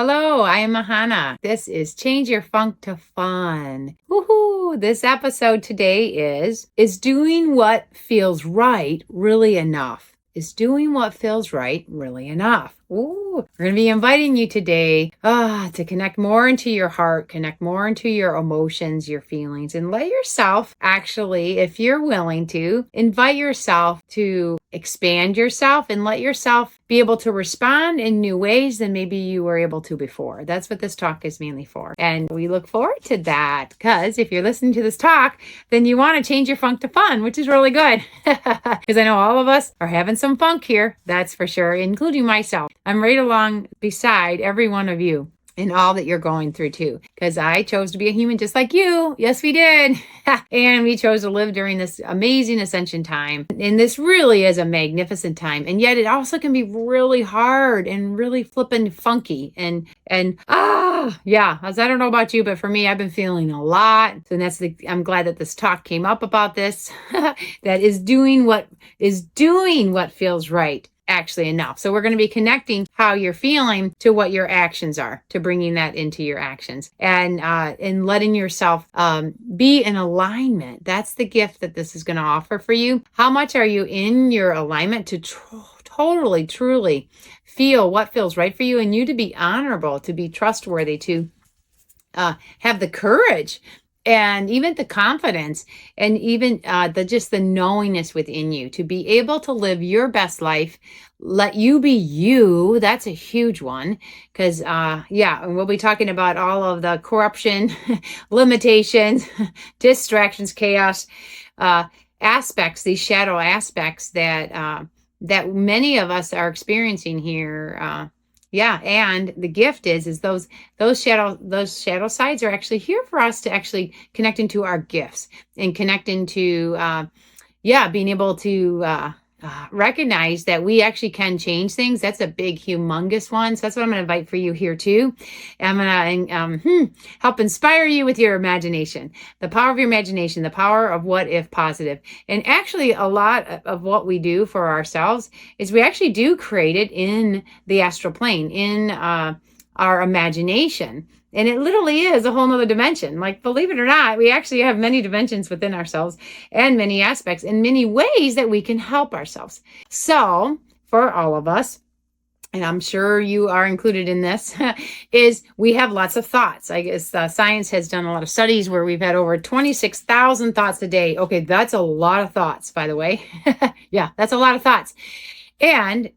Hello, I am Mahana. This is Change Your Funk to Fun. Woohoo! This episode today is doing what feels right really enough? Is doing what feels right really enough? Ooh, we're going to be inviting you today to connect more into your heart, connect more into your emotions, your feelings, and let yourself actually, if you're willing to, invite yourself to expand yourself and let yourself be able to respond in new ways than maybe you were able to before. That's what this talk is mainly for. And we look forward to that because if you're listening to this talk, then you want to change your funk to fun, which is really good. Because I know all of us are having some funk here, that's for sure, including myself. I'm right along beside every one of you in all that you're going through too, because I chose to be a human just like you. Yes, we did. And we chose to live during this amazing ascension time. And this really is a magnificent time. And yet it also can be really hard and really flippin' funky. As I don't know about you, but for me, I've been feeling a lot. So I'm glad that this talk came up about this. That is doing what feels right. Actually enough. So we're going to be connecting how you're feeling to what your actions are, to bringing that into your actions and letting yourself be in alignment. That's the gift that this is going to offer for you. How much are you in your alignment to totally, truly feel what feels right for you, and you to be honorable, to be trustworthy, to have the courage and even the confidence and even the knowingness within you to be able to live your best life. Let you be you. That's a huge one because and we'll be talking about all of the corruption, limitations, distractions, chaos aspects, these shadow aspects that many of us are experiencing here. And the gift is those shadow sides are actually here for us to actually connect into our gifts and connect into being able to recognize that we actually can change things. That's a big, humongous one. So that's what I'm going to invite for you here too. I'm going to help inspire you with your imagination, the power of your imagination, the power of what if positive. And actually a lot of what we do for ourselves is we actually do create it in the astral plane, in our imagination. And it literally is a whole nother dimension. Like, believe it or not, we actually have many dimensions within ourselves and many aspects and many ways that we can help ourselves. So for all of us, and I'm sure you are included in this, is we have lots of thoughts. I guess science has done a lot of studies where we've had over 26,000 thoughts a day. Okay, that's a lot of thoughts, by the way. Yeah, that's a lot of thoughts. And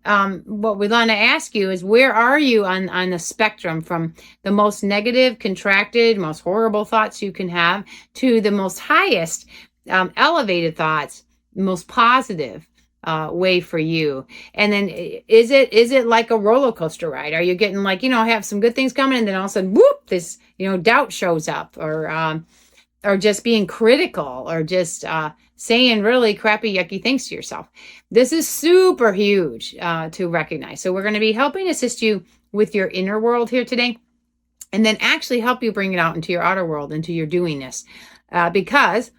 what we want to ask you is, where are you on the spectrum from the most negative, contracted, most horrible thoughts you can have to the most highest, elevated thoughts, most positive way for you? And then is it like a roller coaster ride? Are you getting have some good things coming and then all of a sudden, whoop, this, doubt shows up, or just being critical, or just saying really crappy, yucky things to yourself. This is super huge to recognize. So we're going to be helping assist you with your inner world here today, and then actually help you bring it out into your outer world, into your doingness, because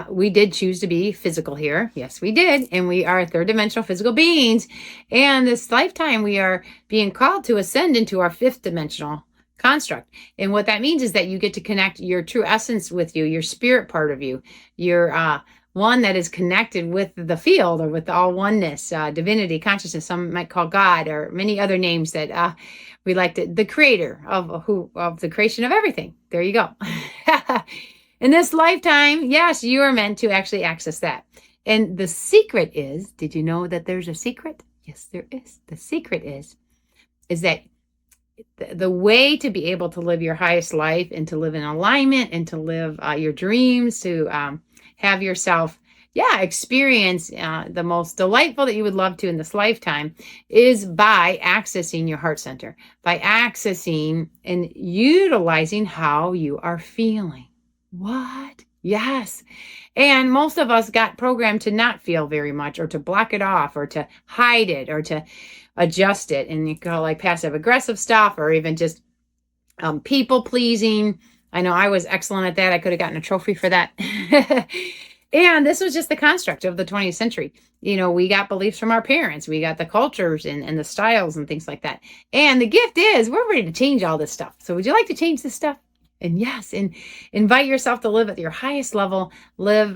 we did choose to be physical here. Yes, we did. And we are third dimensional physical beings. And this lifetime, we are being called to ascend into our fifth dimensional construct. And what that means is that you get to connect your true essence with you, your spirit part of you, your one that is connected with the field, or with all oneness, divinity, consciousness. Some might call God, or many other names that we like to, the creator of the creation of everything. There you go. In this lifetime, yes, you are meant to actually access that. And the secret is, did you know that there's a secret? Yes, there is. The secret is that the way to be able to live your highest life, and to live in alignment, and to live your dreams, to have yourself experience the most delightful that you would love to in this lifetime, is by accessing your heart center, by accessing and utilizing how you are feeling. What? Yes. And most of us got programmed to not feel very much, or to block it off, or to hide it, or to adjust it. And you call like passive aggressive stuff, or even just people pleasing. I know I was excellent at that. I could have gotten a trophy for that. And this was just the construct of the 20th century. We got beliefs from our parents, we got the cultures and the styles and things like that. And the gift is we're ready to change all this stuff. So would you like to change this stuff? And yes, and invite yourself to live at your highest level, live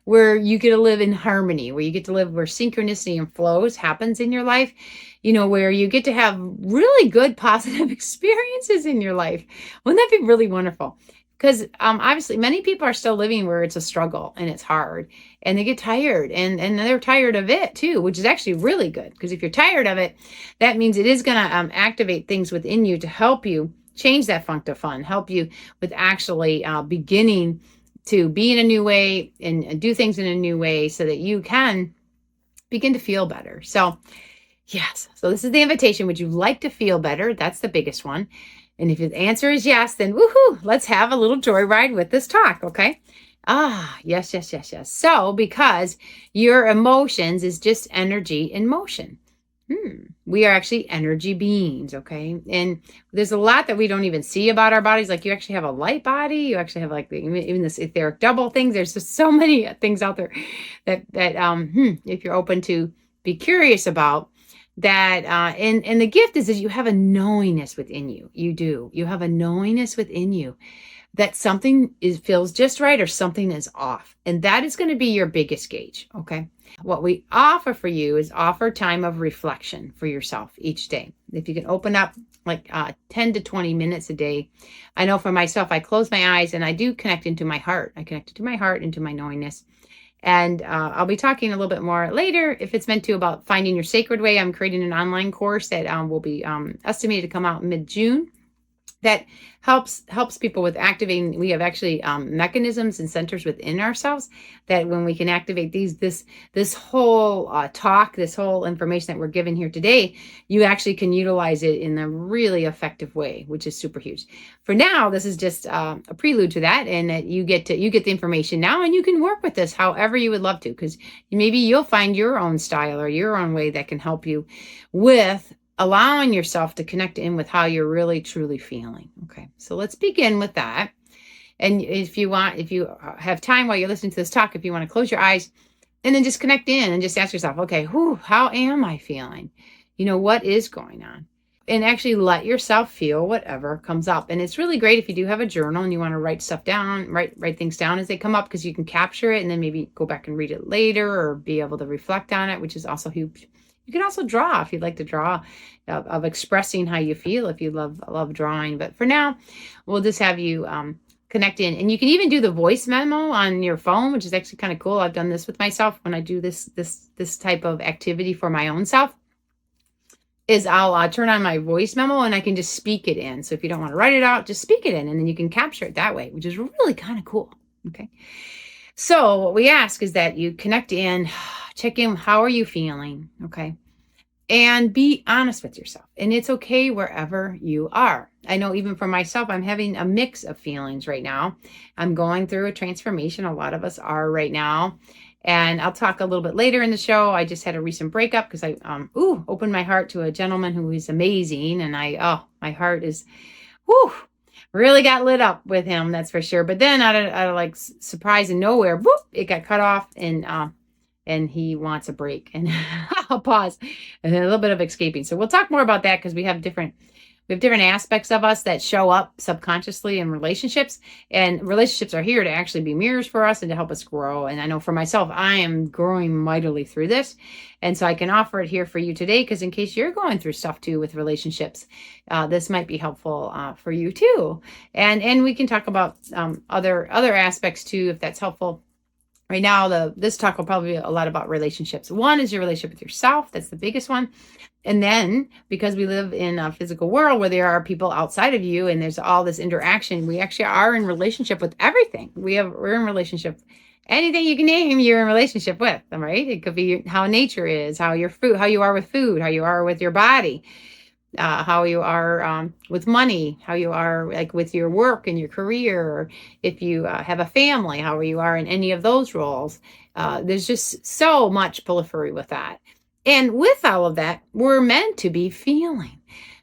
where you get to live in harmony, where you get to live where synchronicity and flows happens in your life, where you get to have really good positive experiences in your life. Wouldn't that be really wonderful? Because obviously many people are still living where it's a struggle and it's hard and they get tired and they're tired of it too, which is actually really good. Because if you're tired of it, that means it is going to activate things within you to help you change that funk to fun, help you with actually beginning to be in a new way and do things in a new way so that you can begin to feel better. So yes, so this is the invitation. Would you like to feel better? That's the biggest one. And if the answer is yes, then woohoo, let's have a little joyride with this talk, okay? Yes. So because your emotions is just energy in motion. We are actually energy beings, okay? And there's a lot that we don't even see about our bodies. Like you actually have a light body. You actually have like even this etheric double things. There's just so many things out there that if you're open to be curious about that. And the gift is you have a knowingness within you. You do. You have a knowingness within you that something feels just right or something is off. And that is going to be your biggest gauge, okay? What we offer for you is offer time of reflection for yourself each day. If you can open up like 10 to 20 minutes a day. I know for myself, I close my eyes and I do connect into my heart. I connect into my heart, into my knowingness. And I'll be talking a little bit more later, if it's meant to, about finding your sacred way. I'm creating an online course that will be estimated to come out mid-June. That helps people with activating. We have actually mechanisms and centers within ourselves that when we can activate this whole talk, this whole information that we're given here today, you actually can utilize it in a really effective way, which is super huge. For now, this is just a prelude to that, and that you get the information now, and you can work with this however you would love to, because maybe you'll find your own style or your own way that can help you with allowing yourself to connect in with how you're really truly feeling. Okay, so let's begin with that. And if you have time while you're listening to this talk, if you want to close your eyes and then just connect in and just ask yourself, okay, how am I feeling? What is going on? And actually let yourself feel whatever comes up. And it's really great if you do have a journal and you want to write stuff down, write things down as they come up, because you can capture it and then maybe go back and read it later or be able to reflect on it, which is also huge. You can also draw if you'd like to draw, of expressing how you feel if you love drawing. But for now, we'll just have you connect in. And you can even do the voice memo on your phone, which is actually kind of cool. I've done this with myself when I do this type of activity for my own self. Is I'll turn on my voice memo and I can just speak it in. So if you don't want to write it out, just speak it in, and then you can capture it that way, which is really kind of cool. Okay. So what we ask is that you connect in, check in, how are you feeling? Okay. And be honest with yourself. And it's okay wherever you are. I know even for myself, I'm having a mix of feelings right now. I'm going through a transformation. A lot of us are right now. And I'll talk a little bit later in the show. I just had a recent breakup because I opened my heart to a gentleman who is amazing. And my heart is, really got lit up with him, that's for sure. But then out of like surprise and nowhere, it got cut off, and he wants a break. And I'll pause, and then a little bit of escaping. So we'll talk more about that, because we have different aspects of us that show up subconsciously in relationships, and relationships are here to actually be mirrors for us and to help us grow. And I know for myself, I am growing mightily through this. And so I can offer it here for you today, because in case you're going through stuff too with relationships, this might be helpful for you too. And we can talk about other aspects too, if that's helpful. Right now, this talk will probably be a lot about relationships. One is your relationship with yourself. That's the biggest one. And then, because we live in a physical world where there are people outside of you and there's all this interaction, we actually are in relationship with everything. We're in relationship. Anything you can name, you're in relationship with, right? It could be how nature is, how you are with food, how you are with your body, how you are with money, how you are like with your work and your career, or if you have a family, how you are in any of those roles. There's just so much proliferate with that. And with all of that, we're meant to be feeling.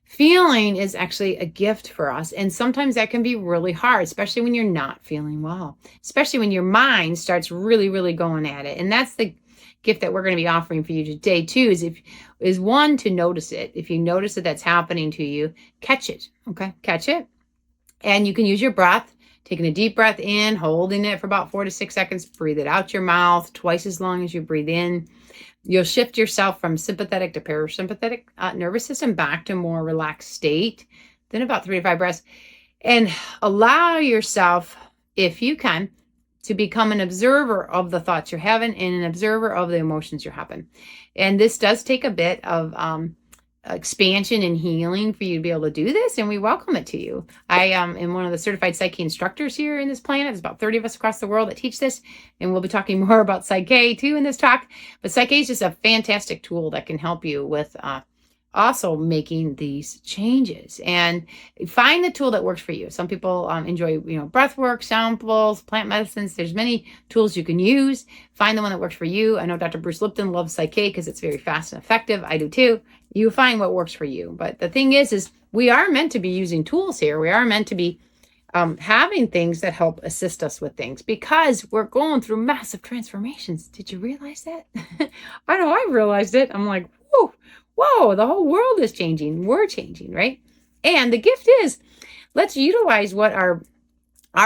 Feeling is actually a gift for us. And sometimes that can be really hard, especially when you're not feeling well, especially when your mind starts really, really going at it. And that's the gift that we're going to be offering for you today too, is one, to notice it. If you notice that that's happening to you, catch it. Okay. Catch it. And you can use your breath, taking a deep breath in, holding it for about 4 to 6 seconds, breathe it out your mouth twice as long as you breathe in. You'll shift yourself from sympathetic to parasympathetic nervous system back to more relaxed state. Then about 3 to 5 breaths. And allow yourself, if you can, to become an observer of the thoughts you're having and an observer of the emotions you're having. And this does take a bit of expansion and healing for you to be able to do this, and we welcome it to you. I am one of the certified Psyche instructors here in this planet. There's about 30 of us across the world that teach this, and we'll be talking more about Psyche too in this talk. But Psyche is just a fantastic tool that can help you with also making these changes, and find the tool that works for you. Some people enjoy, breath work, sound bowls, plant medicines. There's many tools you can use. Find the one that works for you. I know Dr. Bruce Lipton loves Psyche because it's very fast and effective. I do too. You find what works for you. But the thing is we are meant to be using tools here. We are meant to be having things that help assist us with things, because we're going through massive transformations. Did you realize that? I know I realized it. I'm like, whoa, the whole world is changing. We're changing, right? And the gift is, let's utilize what our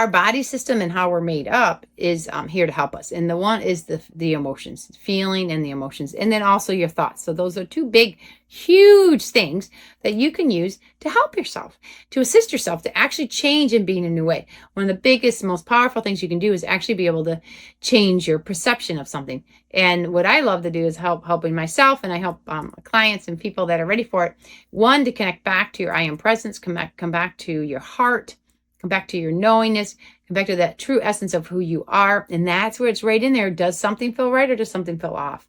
body system and how we're made up is here to help us. And the one is the emotions, feeling and the emotions, and then also your thoughts. So those are two big, huge things that you can use to help yourself, to assist yourself, to actually change and be in a new way. One of the biggest, most powerful things you can do is actually be able to change your perception of something. And what I love to do is helping myself, and I help clients and people that are ready for it. One, to connect back to your I am presence, come back to your heart, come back to your knowingness, come back to that true essence of who you are. And that's where it's right in there. Does something feel right, or does something feel off?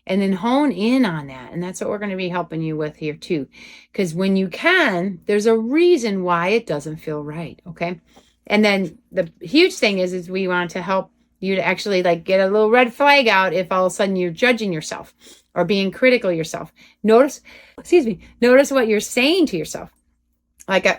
And then hone in on that. And that's what we're going to be helping you with here too. Because when you can, there's a reason why it doesn't feel right. Okay. And then the huge thing is we want to help you to actually get a little red flag out if all of a sudden you're judging yourself or being critical of yourself. Notice what you're saying to yourself.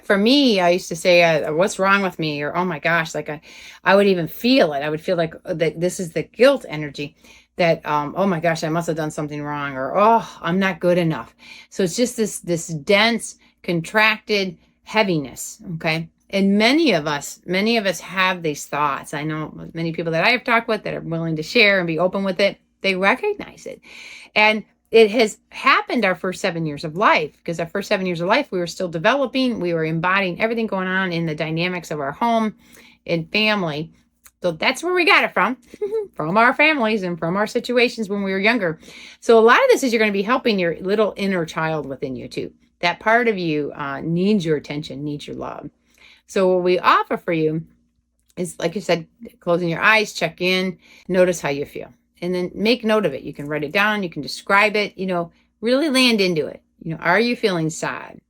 For me, I used to say, what's wrong with me? Or, oh my gosh, I would even feel it. I would feel like that this is the guilt energy that, oh my gosh, I must have done something wrong, or, oh, I'm not good enough. So it's just this dense, contracted heaviness. Okay. And many of us have these thoughts. I know many people that I have talked with that are willing to share and be open with it. They recognize it. And it has happened our first 7 years of life, because our first 7 years of life, we were still developing. We were embodying everything going on in the dynamics of our home and family. So that's where we got it from our families and from our situations when we were younger. So a lot of this is you're going to be helping your little inner child within you too. That part of you needs your attention, needs your love. So what we offer for you is, like you said, closing your eyes, check in, notice how you feel. And then make note of it. You can write it down. You can describe it, really land into it. Are you feeling sad?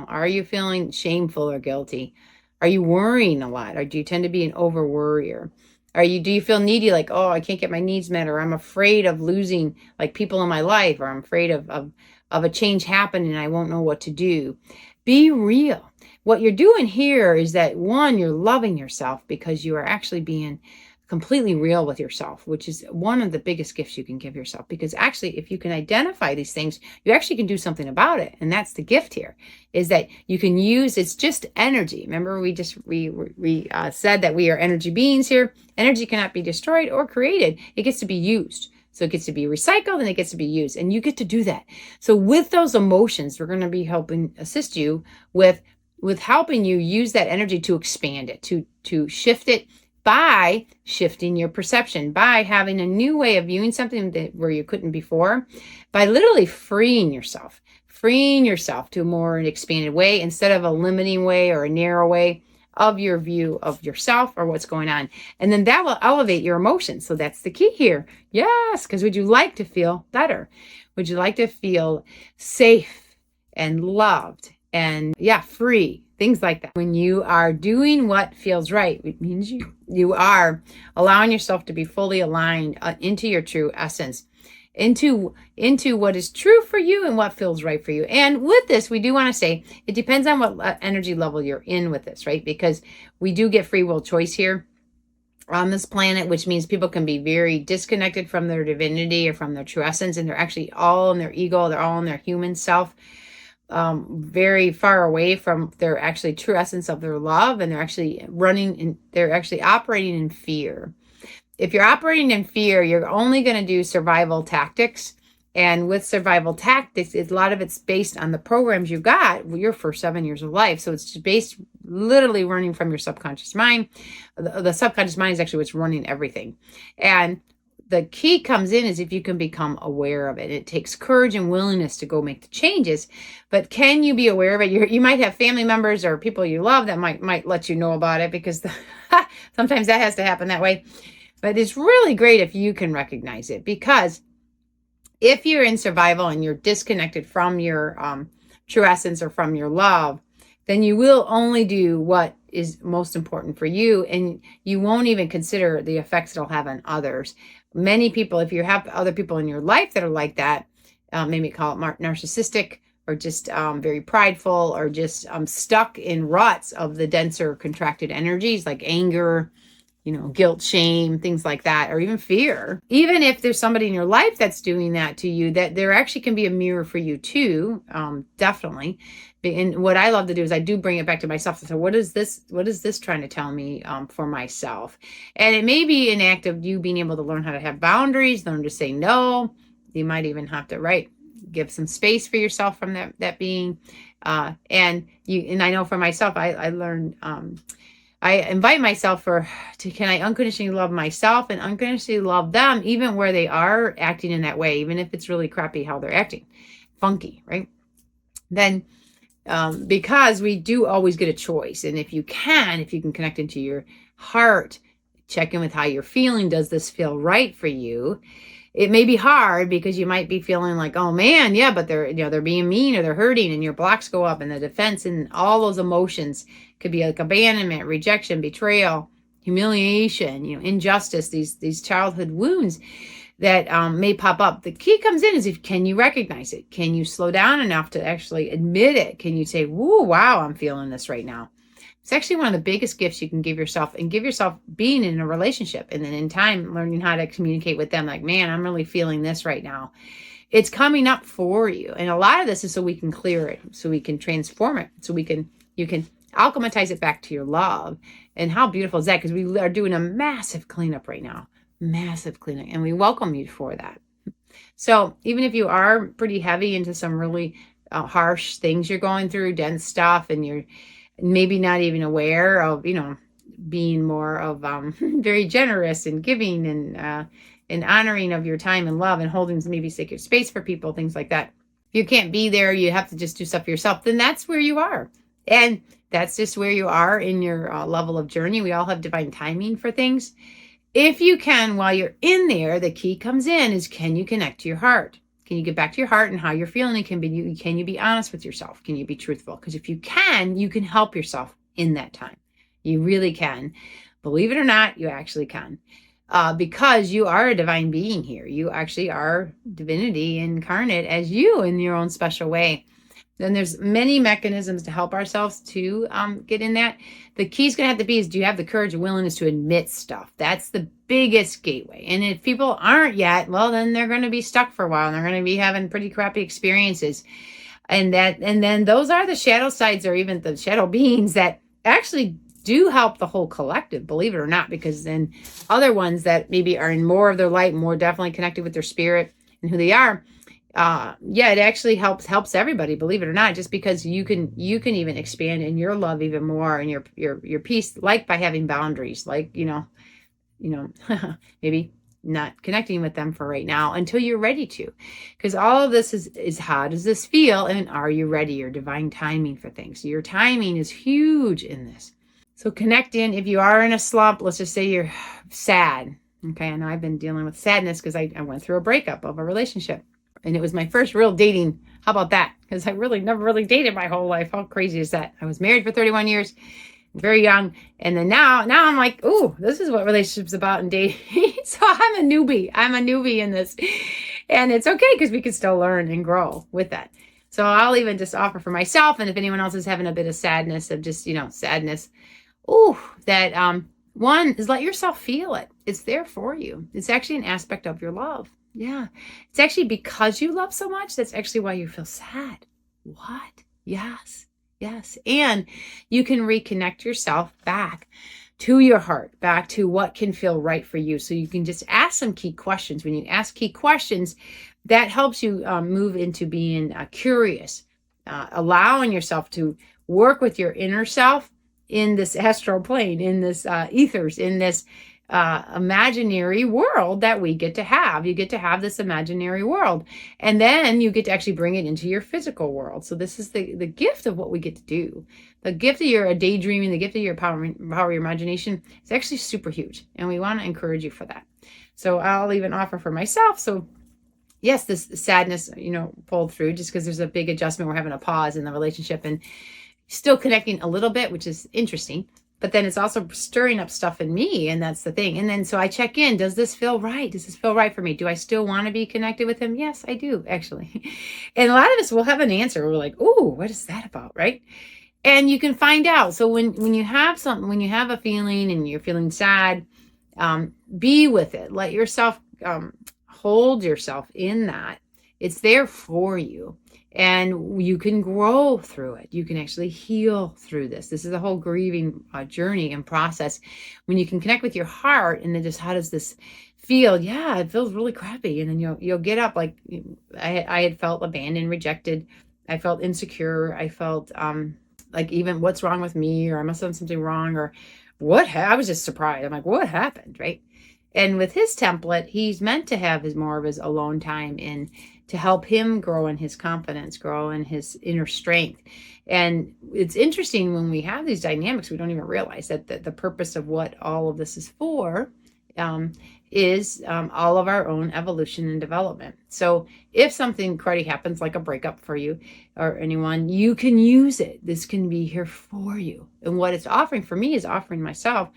Are you feeling shameful or guilty? Are you worrying a lot? Or do you tend to be an over worrier? Do you feel needy? Like, oh, I can't get my needs met, or I'm afraid of losing people in my life, or I'm afraid of a change happening and I won't know what to do. Be real. What you're doing here is that, one, you're loving yourself because you are actually being completely real with yourself, which is one of the biggest gifts you can give yourself. Because actually, if you can identify these things, you actually can do something about it. And that's the gift here, is that you can use, it's just energy. Remember, we said that we are energy beings here. Energy cannot be destroyed or created. It gets to be used. So it gets to be recycled and it gets to be used. And you get to do that. So with those emotions, we're going to be assist you with helping you use that energy to expand it, to shift it, by shifting your perception, by having a new way of viewing something where you couldn't before, by literally freeing yourself to a more expanded way, instead of a limiting way or a narrow way of your view of yourself or what's going on. And then that will elevate your emotions. So that's the key here. Yes, because would you like to feel better? Would you like to feel safe and loved and free? Things like that. When you are doing what feels right, it means you are allowing yourself to be fully aligned into your true essence. into what is true for you and what feels right for you. And with this, we do want to say it depends on what energy level you're in with this, right? Because we do get free will choice here on this planet, which means people can be very disconnected from their divinity or from their true essence, and they're actually all in their ego, they're all in their human self, very far away from their actually true essence of their love, and they're actually operating in fear. If you're operating in fear, you're only going to do survival tactics. And with survival tactics, a lot of it's based on the programs you got your first 7 years of life. So it's based literally running from your subconscious mind. The subconscious mind is actually what's running everything. And the key comes in is if you can become aware of it. It takes courage and willingness to go make the changes. But can you be aware of it? You might have family members or people you love that might let you know about it, because sometimes that has to happen that way. But it's really great if you can recognize it, because if you're in survival and you're disconnected from your true essence or from your love, then you will only do what is most important for you, and you won't even consider the effects it'll have on others. Many people, if you have other people in your life that are like that, maybe call it narcissistic, or just very prideful, or just stuck in ruts of the denser contracted energies like anger, guilt, shame, things like that, or even fear. Even if there's somebody in your life that's doing that to you, that there actually can be a mirror for you too, definitely. And what I love to do is I do bring it back to myself. So what is this trying to tell me for myself? And it may be an act of you being able to learn how to have boundaries, learn to say no. You might even have to, give some space for yourself from that being. And I know for myself, I learned, I invite myself can I unconditionally love myself and unconditionally love them, even where they are acting in that way, even if it's really crappy how they're acting, funky, right? Then, because we do always get a choice. And if you can connect into your heart, check in with how you're feeling. Does this feel right for you? It may be hard because you might be feeling like, oh man, yeah, but they're being mean or they're hurting, and your blocks go up, and the defense and all those emotions could be like abandonment, rejection, betrayal, humiliation, injustice, these childhood wounds that may pop up. The key comes in is can you recognize it? Can you slow down enough to actually admit it? Can you say, whoa, wow, I'm feeling this right now? It's actually one of the biggest gifts you can give yourself, and give yourself being in a relationship, and then in time learning how to communicate with them like, man, I'm really feeling this right now. It's coming up for you. And a lot of this is so we can clear it, so we can transform it, so you can alchemize it back to your love. And how beautiful is that? Because we are doing a massive cleanup right now, massive cleanup, and we welcome you for that. So even if you are pretty heavy into some really harsh things you're going through, dense stuff, and you're maybe not even aware of, being more of very generous and giving and honoring of your time and love, and holding maybe sacred space for people, things like that. If you can't be there, you have to just do stuff for yourself, then that's where you are. And that's just where you are in your level of journey. We all have divine timing for things. If you can, while you're in there, the key comes in is, can you connect to your heart? Can you get back to your heart and how you're feeling? And can you be honest with yourself? Can you be truthful? Because if you can help yourself in that time. You really can. Believe it or not, you actually can. Because you are a divine being here. You actually are divinity incarnate as you in your own special way. Then there's many mechanisms to help ourselves to get in that. The key is going to have to be is, do you have the courage and willingness to admit stuff? That's the biggest gateway. And if people aren't yet, well, then they're going to be stuck for a while, and they're going to be having pretty crappy experiences. And then those are the shadow sides, or even the shadow beings that actually do help the whole collective, believe it or not, because then other ones that maybe are in more of their light, more definitely connected with their spirit and who they are, it actually helps everybody, believe it or not, just because you can even expand in your love even more, and your peace, like by having boundaries, like, maybe not connecting with them for right now until you're ready to, because all of this is how does this feel, and are you ready? Your divine timing for things. Your timing is huge in this. So connect in. If you are in a slump, let's just say you're sad. Okay. I know I've been dealing with sadness because I went through a breakup of a relationship. And it was my first real dating. How about that? Because I really never really dated my whole life. How crazy is that? I was married for 31 years, very young. And then now I'm like, ooh, this is what relationships about and dating. So I'm a newbie in this. And it's okay because we can still learn and grow with that. So I'll even just offer for myself. And if anyone else is having a bit of sadness of just, sadness, that one is let yourself feel it. It's there for you. It's actually an aspect of your love. Yeah. It's actually because you love so much. That's actually why you feel sad. What? Yes. Yes. And you can reconnect yourself back to your heart, back to what can feel right for you. So you can just ask some key questions. When you ask key questions, that helps you move into being curious, allowing yourself to work with your inner self in this astral plane, in this ethers, in this imaginary world that we get to have. You get to have this imaginary world, and then you get to actually bring it into your physical world. So this is the gift of what we get to do. The gift of your daydreaming, the gift of your power of your imagination is actually super huge, and we want to encourage you for that. So I'll even offer for myself. So yes, this sadness, pulled through just because there's a big adjustment. We're having a pause in the relationship and still connecting a little bit, which is interesting. But then it's also stirring up stuff in me, and that's the thing. And then so I check in. Does this feel right? Does this feel right for me? Do I still want to be connected with him? Yes, I do, actually. And a lot of us will have an answer. We're like, oh, what is that about, right? And you can find out. So when you have something, when you have a feeling and you're feeling sad, be with it. Let yourself hold yourself in that. It's there for you. And you can grow through it. You can actually heal through this. This is a whole grieving journey and process. When you can connect with your heart, and then just how does this feel? Yeah, it feels really crappy. And then you'll get up. Like I had felt abandoned, rejected. I felt insecure. I felt like even what's wrong with me, or I must have done something wrong, or I was just surprised. I'm like, what happened, right? And with his template, he's meant to have more of his alone time in to help him grow in his confidence, grow in his inner strength. And it's interesting when we have these dynamics, we don't even realize that the purpose of what all of this is for is all of our own evolution and development. So if something cruddy happens, like a breakup for you or anyone, you can use it. This can be here for you. And what it's offering for me is offering myself,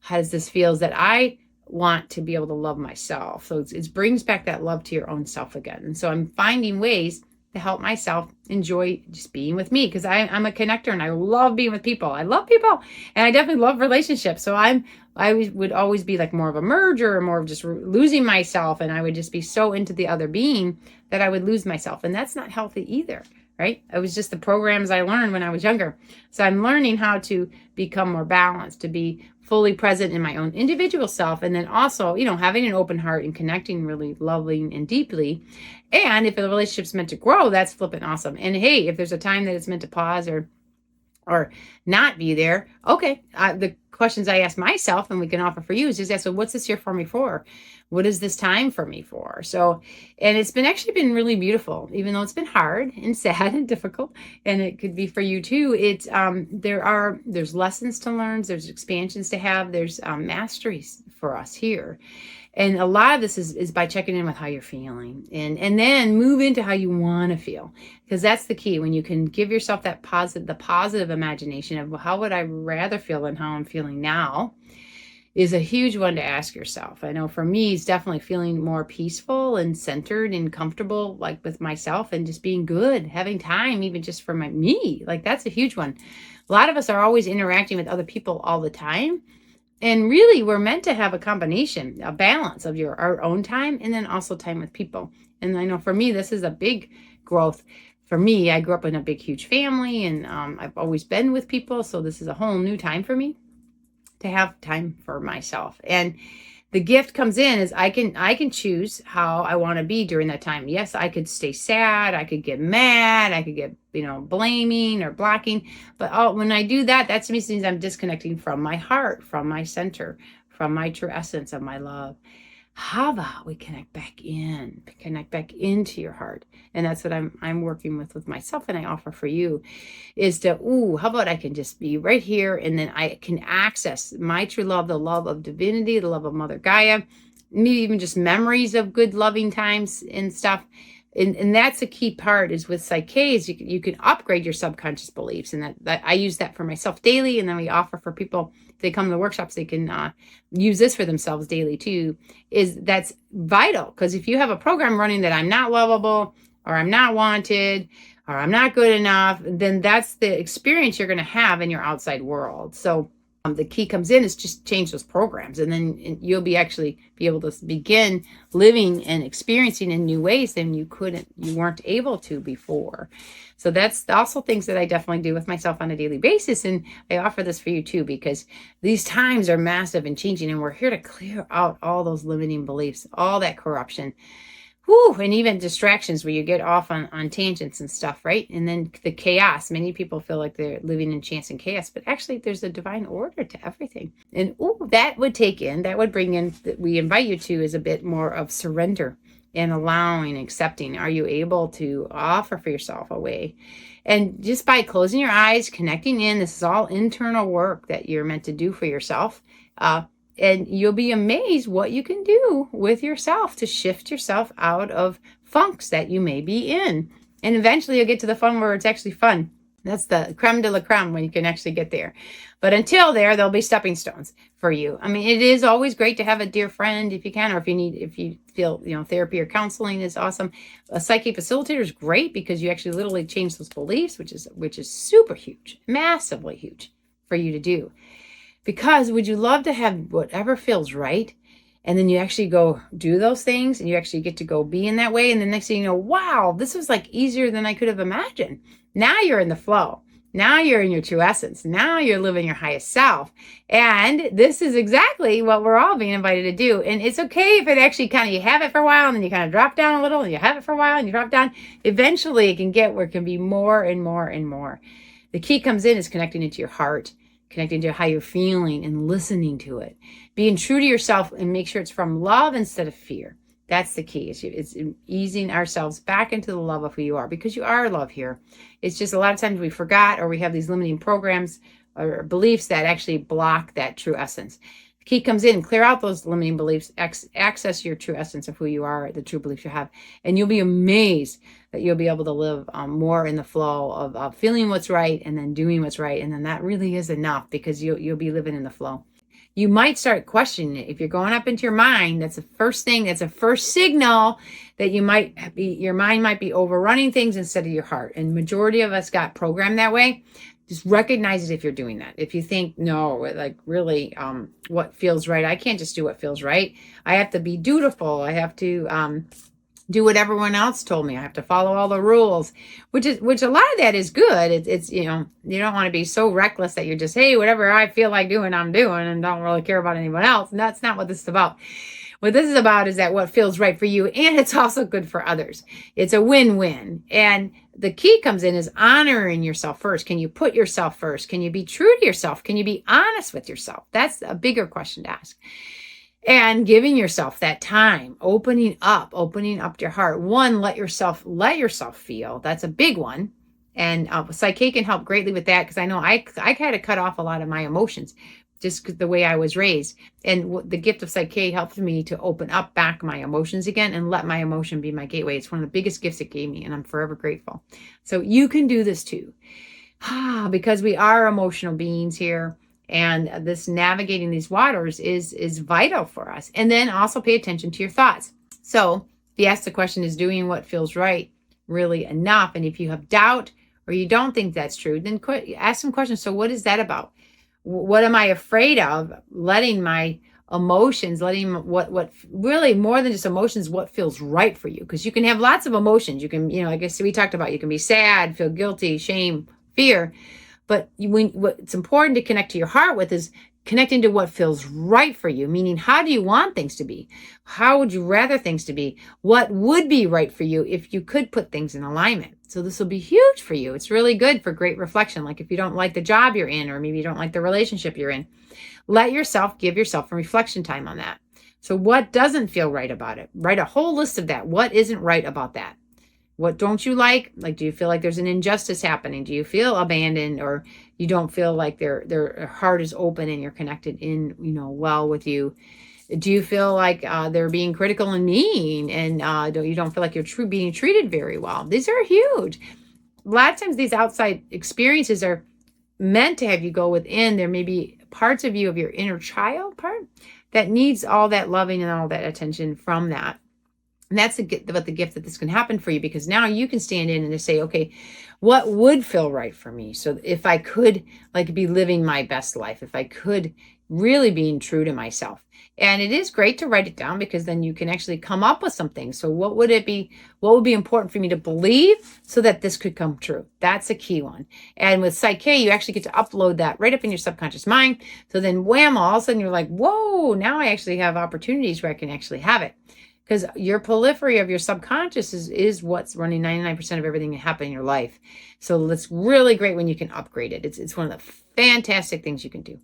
how does this feel, is that I want to be able to love myself. So it brings back that love to your own self again. And so I'm finding ways to help myself enjoy just being with me, because I'm a connector and I love being with people. I love people, and I definitely love relationships. So I would always be like more of a merger, or more of just losing myself, and I would just be so into the other being that I would lose myself, and that's not healthy either. Right? It was just the programs I learned when I was younger. So I'm learning how to become more balanced, to be fully present in my own individual self. And then also, having an open heart and connecting really loving and deeply. And if the relationship's meant to grow, that's flipping awesome. And hey, if there's a time that it's meant to pause or not be there, okay. The questions I ask myself, and we can offer for you, is just ask, so what's this here for me for? What is this time for me for? So, and it's actually been really beautiful, even though it's been hard and sad and difficult, and it could be for you too. It's, there's lessons to learn, there's expansions to have, there's masteries for us here. And a lot of this is by checking in with how you're feeling, and then move into how you want to feel, because that's the key. When you can give yourself that positive imagination of, well, how would I rather feel than how I'm feeling now, is a huge one to ask yourself. I know for me, it's definitely feeling more peaceful and centered and comfortable, like with myself, and just being good, having time, even just for me. Like that's a huge one. A lot of us are always interacting with other people all the time. And really, we're meant to have a combination, a balance of our own time and then also time with people. And I know for me, this is a big growth. For me, I grew up in a big, huge family, and I've always been with people. So this is a whole new time for me to have time for myself. And the gift comes in is I can choose how I want to be during that time. Yes, I could stay sad. I could get mad. I could get, blaming or blocking. But when I do that, that means I'm disconnecting from my heart, from my center, from my true essence of my love. How about we connect back into your heart? And that's what I'm working with myself, and I offer for you is to, how about I can just be right here, and then I can access my true love, the love of divinity, the love of Mother Gaia, maybe even just memories of good loving times and stuff. And that's a key part is with Psyche is you can upgrade your subconscious beliefs. And that I use that for myself daily. And then we offer for people, if they come to the workshops, they can use this for themselves daily too. That's vital. Because if you have a program running that I'm not lovable, or I'm not wanted, or I'm not good enough, then that's the experience you're going to have in your outside world. So the key comes in is just change those programs, and then you'll be able to begin living and experiencing in new ways than you weren't able to before. So that's also things that I definitely do with myself on a daily basis. And I offer this for you too, because these times are massive and changing, and we're here to clear out all those limiting beliefs, all that corruption. Whew, and even distractions where you get off on tangents and stuff, right? And then the chaos. Many people feel like they're living in chance and chaos, but actually there's a divine order to everything. And that would bring in, that we invite you to, is a bit more of surrender and allowing, accepting. Are you able to offer for yourself a way? And just by closing your eyes, connecting in, this is all internal work that you're meant to do for yourself. And you'll be amazed what you can do with yourself to shift yourself out of funks that you may be in. And eventually you'll get to the fun where it's actually fun. That's the creme de la creme, when you can actually get there. But until there'll be stepping stones for you. I mean, it is always great to have a dear friend if you can, or if you feel, therapy or counseling is awesome. A psyche facilitator is great because you actually literally change those beliefs, which is super huge, massively huge for you to do. Because would you love to have whatever feels right, and then you actually go do those things, and you actually get to go be in that way, and the next thing you know, wow, this was like easier than I could have imagined. Now you're in the flow. Now you're in your true essence. Now you're living your highest self. And this is exactly what we're all being invited to do. And it's okay if it actually you have it for a while, and then you kind of drop down a little, and you have it for a while, and you drop down. Eventually it can get where it can be more and more and more. The key comes in is connecting into your heart, connecting to how you're feeling and listening to it, being true to yourself, and make sure it's from love instead of fear. That's the key. It's easing ourselves back into the love of who you are, because you are love here. It's just a lot of times we forgot, or we have these limiting programs or beliefs that actually block that true essence. The key comes in, clear out those limiting beliefs, access your true essence of who you are, the true beliefs you have, and you'll be amazed that you'll be able to live more in the flow of feeling what's right and then doing what's right. And then that really is enough, because you'll be living in the flow. You might start questioning it. If you're going up into your mind, that's the first thing, that's a first signal that your mind might be overrunning things instead of your heart. And majority of us got programmed that way. Just recognize it if you're doing that. If you think, no, like really, what feels right, I can't just do what feels right. I have to be dutiful. I have to do what everyone else told me. I have to follow all the rules, which a lot of that is good. It's you don't want to be so reckless that you're just, hey, whatever I feel like doing, I'm doing, and don't really care about anyone else. And that's not what this is about. What this is about is that what feels right for you, and it's also good for others. It's a win-win. And the key comes in is honoring yourself first. Can you put yourself first? Can you be true to yourself? Can you be honest with yourself? That's a bigger question to ask. And giving yourself that time, opening up your heart. One, let yourself feel. That's a big one. And Psyche can help greatly with that, because I know I had to cut off a lot of my emotions, just the way I was raised. And the gift of Psyche helped me to open up back my emotions again and let my emotion be my gateway. It's one of the biggest gifts it gave me, and I'm forever grateful. So you can do this too, because we are emotional beings here. And this navigating these waters is vital for us. And then also pay attention to your thoughts. So if you ask the question, is doing what feels right really enough? And if you have doubt, or you don't think that's true, then ask some questions. So what is that about? What am I afraid of? Letting my emotions, what really, more than just emotions, what feels right for you. Because you can have lots of emotions. You can, I guess we talked about, you can be sad, feel guilty, shame, fear. But what's important to connect to your heart with is connecting to what feels right for you, meaning how do you want things to be? How would you rather things to be? What would be right for you if you could put things in alignment? So this will be huge for you. It's really good for great reflection. Like if you don't like the job you're in, or maybe you don't like the relationship you're in, give yourself a reflection time on that. So what doesn't feel right about it? Write a whole list of that. What isn't right about that? What don't you like? Like, do you feel like there's an injustice happening? Do you feel abandoned, or you don't feel like their heart is open and you're connected in, well with you? Do you feel like they're being critical and mean, and you don't feel like you're being treated very well? These are huge. A lot of times these outside experiences are meant to have you go within. There may be parts of you, of your inner child part, that needs all that loving and all that attention from that. And that's the gift that this can happen for you, because now you can stand in and just say, okay, what would feel right for me? So if I could like be living my best life, if I could really being true to myself. And it is great to write it down, because then you can actually come up with something. So what would be important for me to believe so that this could come true? That's a key one. And with Psyche, you actually get to upload that right up in your subconscious mind. So then wham, all of a sudden you're like, whoa, now I actually have opportunities where I can actually have it. Because your periphery of your subconscious is what's running 99% of everything that happens in your life. So it's really great when you can upgrade it. It's one of the fantastic things you can do.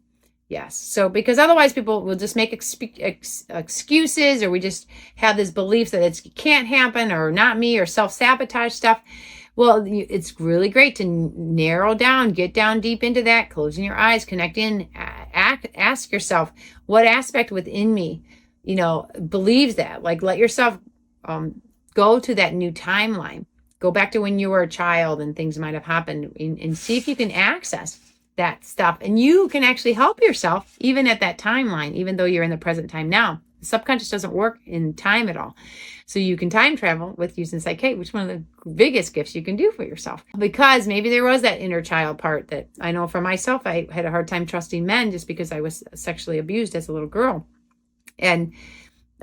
Yes. So because otherwise people will just make excuses, or we just have this belief that it can't happen, or not me, or self-sabotage stuff. Well, it's really great to narrow down, get down deep into that, closing your eyes, connect in, ask yourself, what aspect within me believes that? Like, let yourself go to that new timeline. Go back to when you were a child and things might have happened, and see if you can access that stuff. And you can actually help yourself even at that timeline, even though you're in the present time now. The subconscious doesn't work in time at all. So you can time travel with using Psyche, which is one of the biggest gifts you can do for yourself. Because maybe there was that inner child part that I know for myself, I had a hard time trusting men just because I was sexually abused as a little girl. And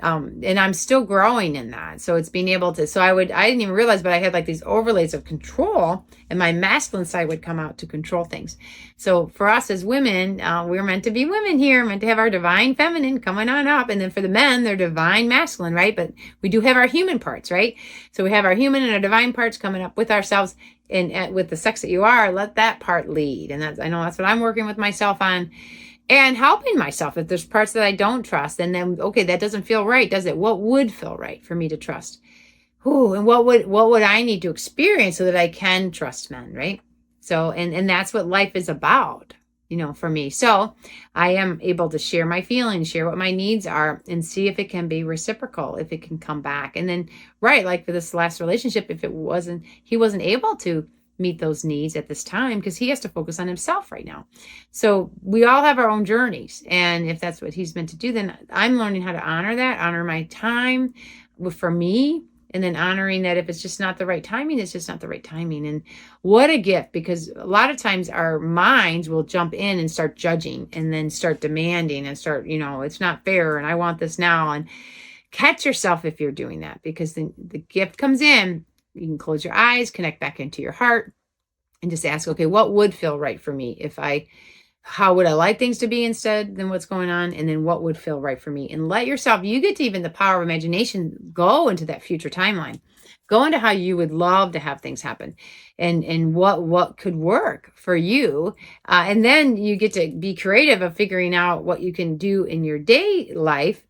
I'm still growing in that. So it's being able to, I didn't even realize, but I had like these overlays of control, and my masculine side would come out to control things. So for us as women, we're meant to be women here, meant to have our divine feminine coming on up. And then for the men, they're divine masculine, right? But we do have our human parts, right? So we have our human and our divine parts coming up with ourselves, and with the sex that you are, let that part lead. And I know that's what I'm working with myself on. And helping myself if there's parts that I don't trust. And then, okay, that doesn't feel right, does it? What would feel right for me to trust? Ooh, and what would I need to experience so that I can trust men, right? So, and that's what life is about, for me. So I am able to share my feelings, share what my needs are, and see if it can be reciprocal, if it can come back. And then, right, like for this last relationship, if he wasn't able to meet those needs at this time, because he has to focus on himself right now. So we all have our own journeys. And if that's what he's meant to do, then I'm learning how to honor that, honor my time for me, and then honoring that if it's just not the right timing, it's just not the right timing. And what a gift, because a lot of times our minds will jump in and start judging, and then start demanding, and start, it's not fair, and I want this now. And catch yourself if you're doing that, because then the gift comes in. You can close your eyes, connect back into your heart, and just ask, okay, what would feel right for me how would I like things to be instead than what's going on? And then what would feel right for me? And let yourself, you get to even the power of imagination, go into that future timeline, go into how you would love to have things happen, and what could work for you. And then you get to be creative of figuring out what you can do in your day life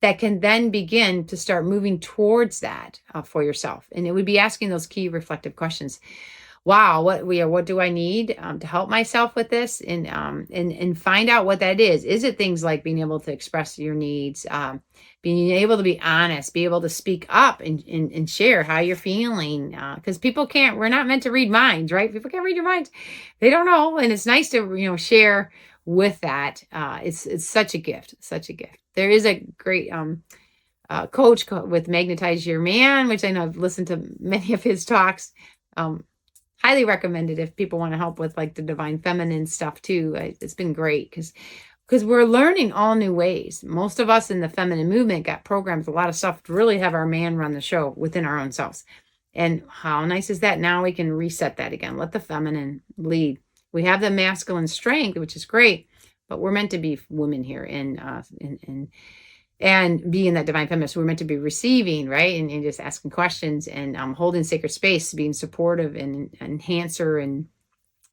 that can then begin to start moving towards that for yourself. And it would be asking those key reflective questions. Wow, what do I need to help myself with this? And find out what that is. Is it things like being able to express your needs, being able to be honest, be able to speak up and share how you're feeling? Because we're not meant to read minds, right? People can't read your minds. They don't know. And it's nice to, share with that. It's such a gift, such a gift. There is a great coach with Magnetize Your Man, which I know I've listened to many of his talks. Highly recommended if people want to help with like the divine feminine stuff too. It's been great because we're learning all new ways. Most of us in the feminine movement got programmed with a lot of stuff to really have our man run the show within our own selves. And how nice is that? Now we can reset that again. Let the feminine lead. We have the masculine strength, which is great, but we're meant to be women here and be in that divine feminine. So we're meant to be receiving, right? And just asking questions, and holding sacred space, being supportive and enhancer, and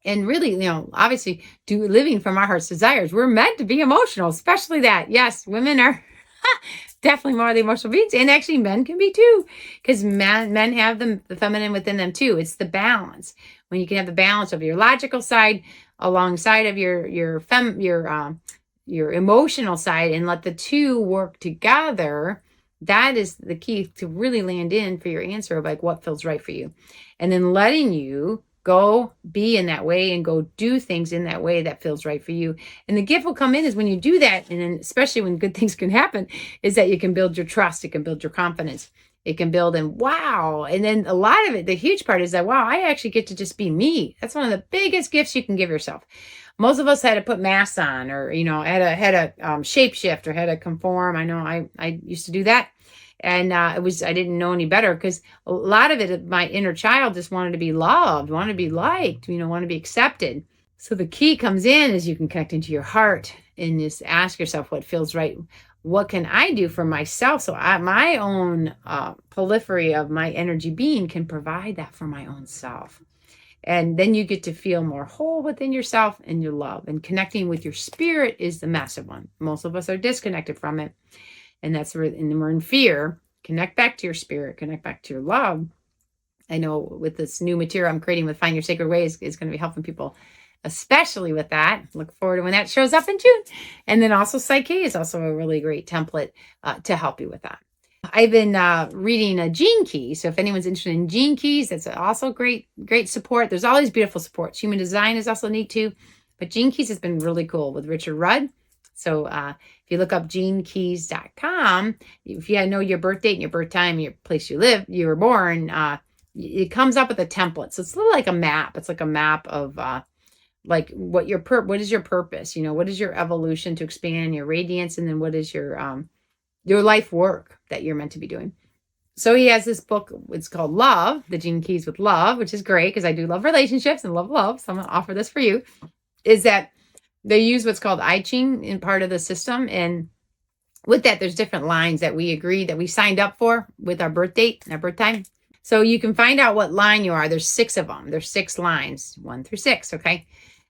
really, obviously living from our heart's desires. We're meant to be emotional, especially that. Yes, women are definitely more the emotional beings, and actually men can be too, because men have the feminine within them too. It's the balance. When you can have the balance of your logical side alongside of your your emotional side and let the two work together. That is the key to really land in for your answer of like what feels right for you. And then letting you go be in that way and go do things in that way that feels right for you. And the gift will come in is when you do that, and then especially when good things can happen, is that you can build your trust, it can build your confidence, it can build in wow. And then a lot of it, the huge part is that wow, I actually get to just be me. That's one of the biggest gifts you can give yourself. Most of us had to put masks on, or had a shape shift, or had to conform. I know I used to do that. And I didn't know any better, because a lot of it, my inner child just wanted to be loved, wanted to be liked, wanted to be accepted. So the key comes in is you can connect into your heart and just ask yourself what feels right. What can I do for myself? So my own periphery of my energy being can provide that for my own self. And then you get to feel more whole within yourself and your love. And connecting with your spirit is the massive one. Most of us are disconnected from it. And that's where, and we're in fear. Connect back to your spirit, connect back to your love. I know with this new material I'm creating with Find Your Sacred Ways is going to be helping people, especially with that. Look forward to when that shows up in June. And then also Psyche is also a really great template to help you with that. I've been reading a Gene Key. So if anyone's interested in Gene Keys, that's also great support. There's all these beautiful supports. Human design is also neat too. But Gene Keys has been really cool with Richard Rudd. So if you look up genekeys.com, if you know your birth date and your birth time, your place you live, you were born, it comes up with a template. So it's a little like a map. It's like a map of like what is your purpose? What is your evolution to expand your radiance? And then what is your life work that you're meant to be doing? So he has this book. It's called Love, the Gene Keys with Love, which is great because I do love relationships and love. So I'm going to offer this for you. Is that they use what's called I Ching in part of the system. And with that, there's different lines that we agreed that we signed up for with our birth date and our birth time. So you can find out what line you are. There's 6 of them. There's 6 lines, 1 through 6. Okay.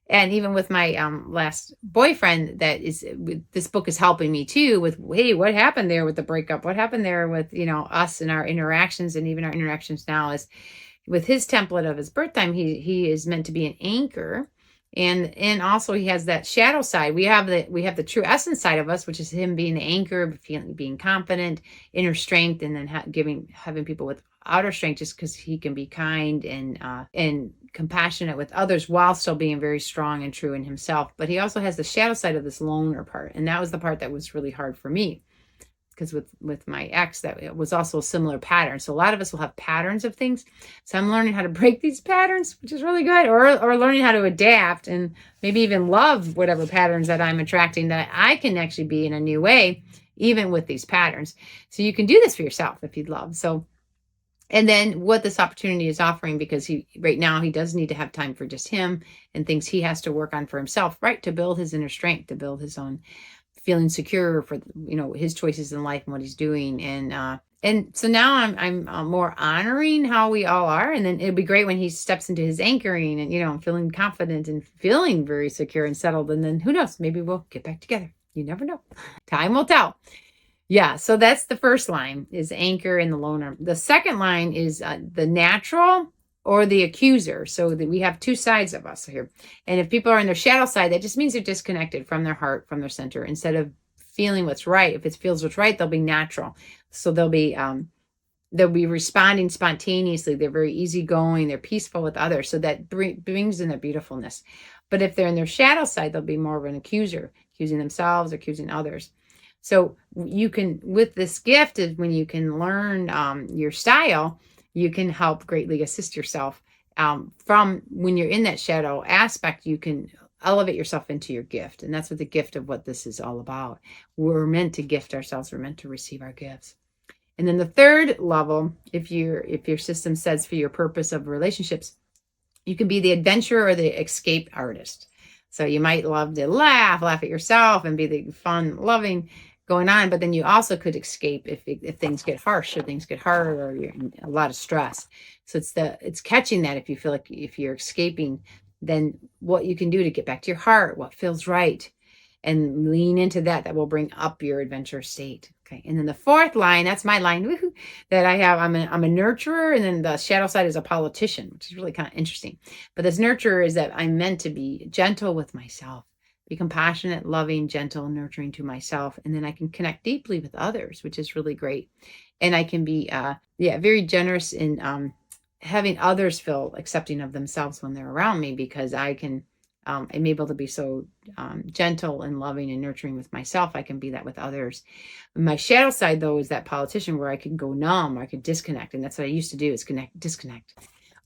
And even with my last boyfriend, this book is helping me too with, hey, what happened there with the breakup? What happened there with, us and our interactions, and even our interactions now is with his template of his birth time. He is meant to be an anchor. And also he has that shadow side. We have the true essence side of us, which is him being the anchor, being confident, inner strength, and then having people with outer strength, just because he can be kind and compassionate with others while still being very strong and true in himself. But he also has the shadow side of this loner part, and that was the part that was really hard for me. Because with my ex, that was also a similar pattern. So a lot of us will have patterns of things. So I'm learning how to break these patterns, which is really good, or learning how to adapt and maybe even love whatever patterns that I'm attracting, that I can actually be in a new way, even with these patterns. So you can do this for yourself if you'd love. So, and then what this opportunity is offering, because right now he does need to have time for just him and things he has to work on for himself, right? To build his inner strength, to build his own feeling secure for his choices in life and what he's doing, and so now I'm more honoring how we all are, and then it'd be great when he steps into his anchoring and feeling confident and feeling very secure and settled, and then who knows, maybe we'll get back together. You never know. Time will tell. Yeah, so that's the first line, is anchor in the loner. The second line is the natural or the accuser. So that we have 2 sides of us here. And if people are in their shadow side, that just means they're disconnected from their heart, from their center, instead of feeling what's right. If it feels what's right, they'll be natural. So they'll be responding spontaneously. They're very easygoing. They're peaceful with others. So that brings in their beautifulness. But if they're in their shadow side, they'll be more of an accuser, accusing themselves, accusing others. So you can, with this gift, is when you can learn your style, you can help greatly assist yourself from when you're in that shadow aspect. You can elevate yourself into your gift. And that's what the gift of what this is all about. We're meant to gift ourselves. We're meant to receive our gifts. And then the third level, if your system says for your purpose of relationships, you can be the adventurer or the escape artist. So you might love to laugh at yourself and be the fun, loving going on, but then you also could escape if things get harsh or things get hard or you're in a lot of stress. So it's catching that. If you feel like if you're escaping, then what you can do to get back to your heart, what feels right, and lean into that will bring up your adventure state. Okay. And then the fourth line, that's my line, woohoo, that I have. I'm a nurturer, and then the shadow side is a politician, which is really kind of interesting. But this nurturer is that I'm meant to be gentle with myself, be compassionate, loving, gentle, nurturing to myself. And then I can connect deeply with others, which is really great. And I can be, very generous in having others feel accepting of themselves when they're around me, because I'm able to be so gentle and loving and nurturing with myself. I can be that with others. My shadow side, though, is that politician where I can go numb, or I could disconnect. And that's what I used to do, is disconnect.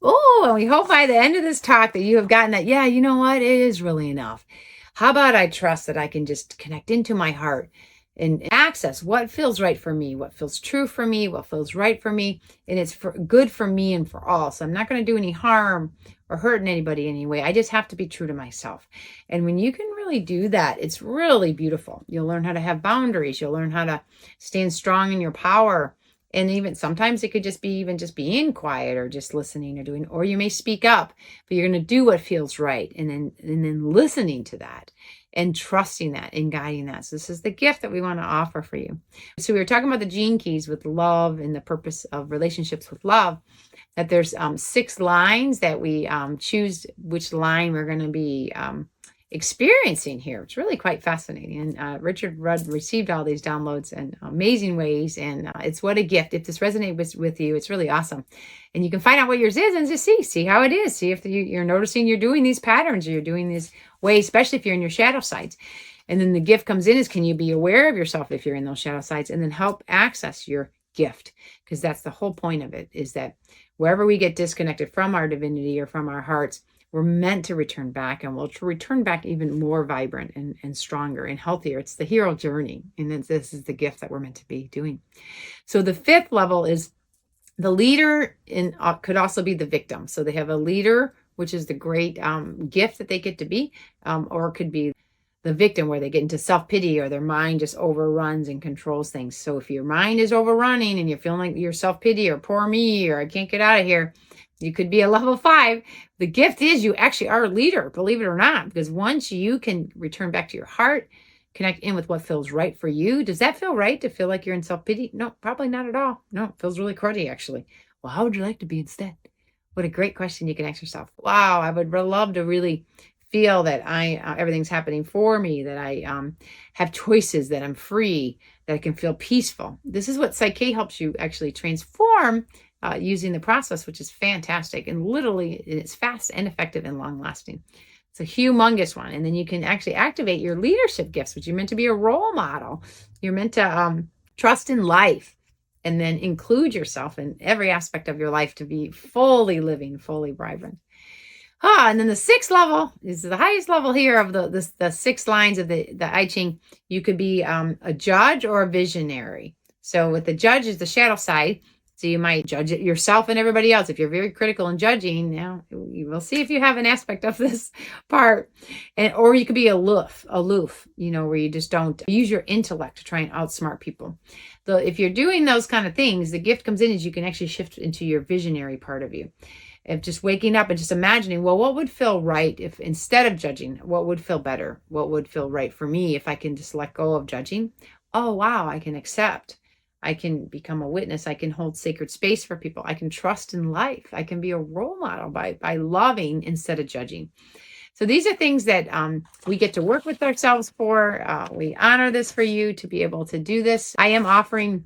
Oh, and we hope by the end of this talk that you have gotten that, yeah, you know what? It is really enough. How about I trust that I can just connect into my heart and access what feels right for me, what feels true for me, what feels right for me, and it's good for me and for all. So I'm not going to do any harm or hurting anybody anyway. I just have to be true to myself. And when you can really do that, it's really beautiful. You'll learn how to have boundaries. You'll learn how to stand strong in your power. And even sometimes it could just be even just being quiet or just listening or you may speak up, but you're going to do what feels right. And then listening to that and trusting that and guiding that. So this is the gift that we want to offer for you. So we were talking about the gene keys with love and the purpose of relationships with love, that there's 6 lines that we choose which line we're going to be experiencing here. It's really quite fascinating. And Richard Rudd received all these downloads in amazing ways. And it's what a gift. If this resonates with you, it's really awesome. And you can find out what yours is and just see how it is. See if you're noticing you're doing these patterns, or you're doing these ways, especially if you're in your shadow sides. And then the gift comes in is, can you be aware of yourself if you're in those shadow sides, and then help access your gift? Because that's the whole point of it, is that wherever we get disconnected from our divinity or from our hearts, we're meant to return back, and we'll return back even more vibrant and stronger and healthier. It's the hero journey. And this is the gift that we're meant to be doing. So the 5th level is the leader, and could also be the victim. So they have a leader, which is the great gift that they get to be, or it could be the victim, where they get into self-pity, or their mind just overruns and controls things. So if your mind is overrunning and you're feeling like you're self-pity, or poor me, or I can't get out of here, you could be a level 5. The gift is you actually are a leader, believe it or not, because once you can return back to your heart, connect in with what feels right for you. Does that feel right to feel like you're in self-pity? No, probably not at all. No, it feels really cruddy, actually. Well, how would you like to be instead? What a great question you can ask yourself. Wow, I would love to really feel that everything's happening for me, that I have choices, that I'm free, that I can feel peaceful. This is what Psyche helps you actually transform using the process, which is fantastic. And literally, it's fast and effective and long lasting. It's a humongous one. And then you can actually activate your leadership gifts, which you're meant to be a role model. You're meant to trust in life, and then include yourself in every aspect of your life to be fully living, fully vibrant. And then the 6th level is the highest level here of the 6 lines of the I Ching. You could be a judge or a visionary. So with the judge is the shadow side. So you might judge it yourself and everybody else. If you're very critical and judging, now you will see if you have an aspect of this part. Or you could be aloof, where you just don't use your intellect to try and outsmart people. So if you're doing those kind of things, the gift comes in is you can actually shift into your visionary part of you. If just waking up and just imagining, well, what would feel right if instead of judging, what would feel better? What would feel right for me if I can just let go of judging? Oh, wow, I can accept. I can become a witness. I can hold sacred space for people. I can trust in life. I can be a role model by loving instead of judging. So these are things that we get to work with ourselves for. We honor this for you to be able to do this. I am offering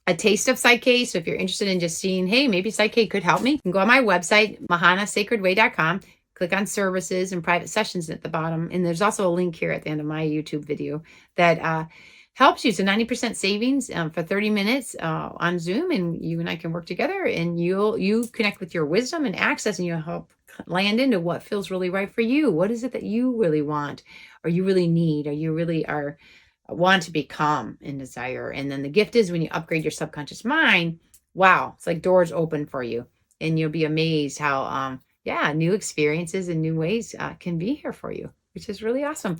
a taste of Psyche. So if you're interested in just seeing, hey, maybe Psyche could help me, you can go on my website, mahanasacredway.com, click on services and private sessions at the bottom. And there's also a link here at the end of my YouTube video that helps you. So 90% savings for 30 minutes on Zoom, and you and I can work together, and you connect with your wisdom and access, and you'll help land into what feels really right for you. What is it that you really want, or you really need, or you really want to become and desire? And then the gift is when you upgrade your subconscious mind, wow, it's like doors open for you, and you'll be amazed how new experiences and new ways can be here for you, which is really awesome.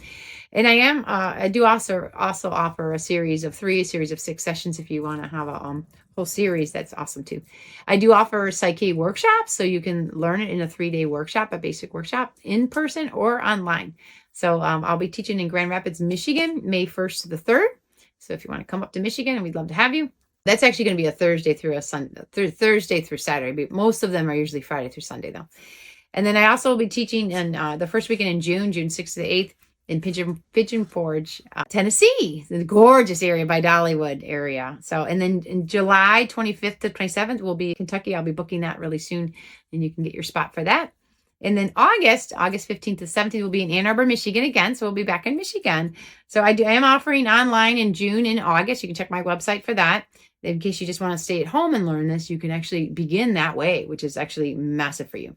And I do also offer a series of 6 sessions. If you want to have a whole series, that's awesome too. I do offer Psyche workshops, so you can learn it in a 3-day workshop, a basic workshop, in person or online. So I'll be teaching in Grand Rapids, Michigan, May 1st to the 3rd. So if you want to come up to Michigan, we'd love to have you. That's actually going to be a Thursday through Saturday, but most of them are usually Friday through Sunday though. And then I also will be teaching in the first weekend in June 6th to the 8th, in Pigeon Forge, Tennessee, the gorgeous area by Dollywood area. So, and then in July 25th to 27th, we'll be in Kentucky. I'll be booking that really soon, and you can get your spot for that. And then August 15th to 17th, we'll be in Ann Arbor, Michigan again. So we'll be back in Michigan. So I am offering online in June and August. You can check my website for that. In case you just want to stay at home and learn this, you can actually begin that way, which is actually massive for you.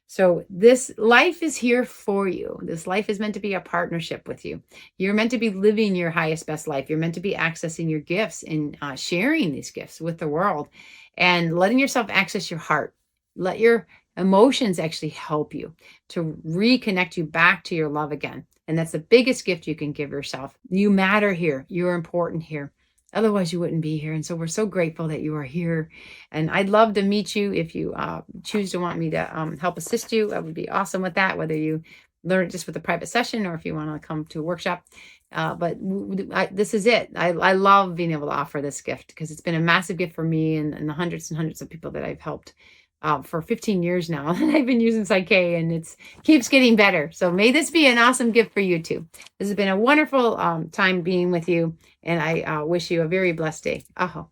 So this life is here for you. This life is meant to be a partnership with you. You're meant to be living your highest, best life. You're meant to be accessing your gifts and sharing these gifts with the world and letting yourself access your heart. Let your emotions actually help you to reconnect you back to your love again. And that's the biggest gift you can give yourself. You matter here. You're important here. Otherwise, you wouldn't be here. And so we're so grateful that you are here. And I'd love to meet you if you choose to want me to help assist you. I would be awesome with that, whether you learn it just with a private session or if you want to come to a workshop. But this is it. I love being able to offer this gift because it's been a massive gift for me and the hundreds and hundreds of people that I've helped for 15 years now. I've been using Psyche and it keeps getting better. So may this be an awesome gift for you too. This has been a wonderful time being with you. And I wish you a very blessed day. Aho.